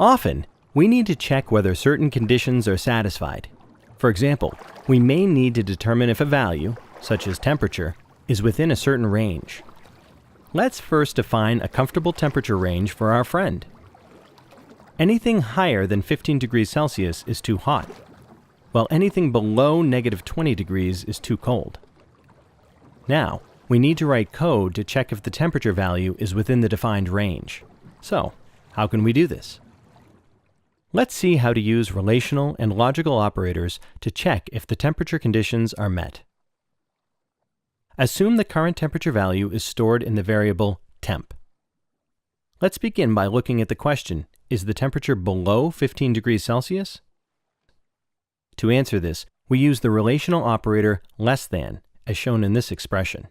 Often, we need to check whether certain conditions are satisfied. For example, we may need to determine if a value, such as temperature, is within a certain range. Let's first define a comfortable temperature range for our friend. Anything higher than 15 degrees Celsius is too hot, while anything below -20 degrees is too cold. Now, we need to write code to check if the temperature value is within the defined range. So, how can we do this? Let's see how to use relational and logical operators to check if the temperature conditions are met. Assume the current temperature value is stored in the variable temp. Let's begin by looking at the question, is the temperature below 15 degrees Celsius? To answer this, we use the relational operator less than, as shown in this expression.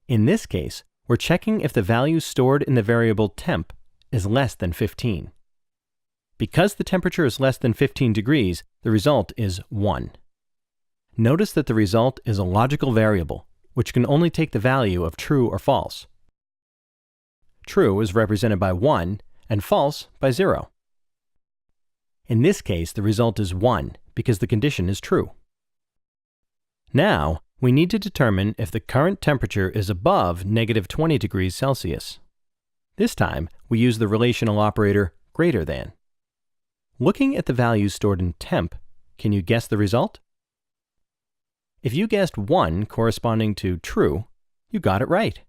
In this case, we're checking if the value stored in the variable temp is less than 15. Because the temperature is less than 15 degrees, the result is 1. Notice that the result is a logical variable, which can only take the value of true or false. True is represented by 1, and false by 0. In this case, the result is 1, because the condition is true. Now, we need to determine if the current temperature is above -20 degrees Celsius. This time, we use the relational operator greater than. Looking at the values stored in temp, can you guess the result? If you guessed 1 corresponding to true, you got it right.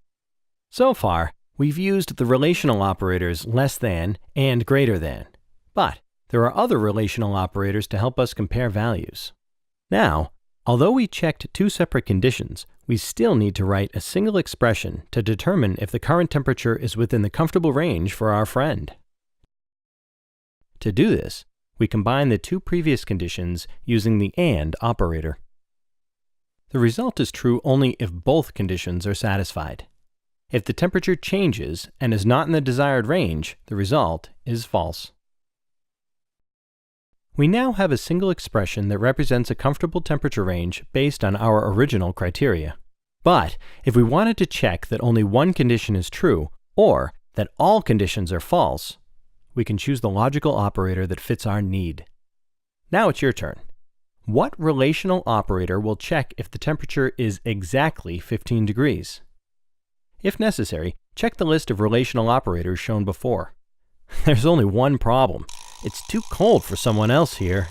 So far, we've used the relational operators less than and greater than, but there are other relational operators to help us compare values. Now, although we checked two separate conditions, we still need to write a single expression to determine if the current temperature is within the comfortable range for our friend. To do this, we combine the two previous conditions using the AND operator. The result is true only if both conditions are satisfied. If the temperature changes and is not in the desired range, the result is false. We now have a single expression that represents a comfortable temperature range based on our original criteria. But if we wanted to check that only one condition is true, or that all conditions are false, we can choose the logical operator that fits our need. Now it's your turn. What relational operator will check if the temperature is exactly 15 degrees? If necessary, check the list of relational operators shown before. There's only one problem. It's too cold for someone else here.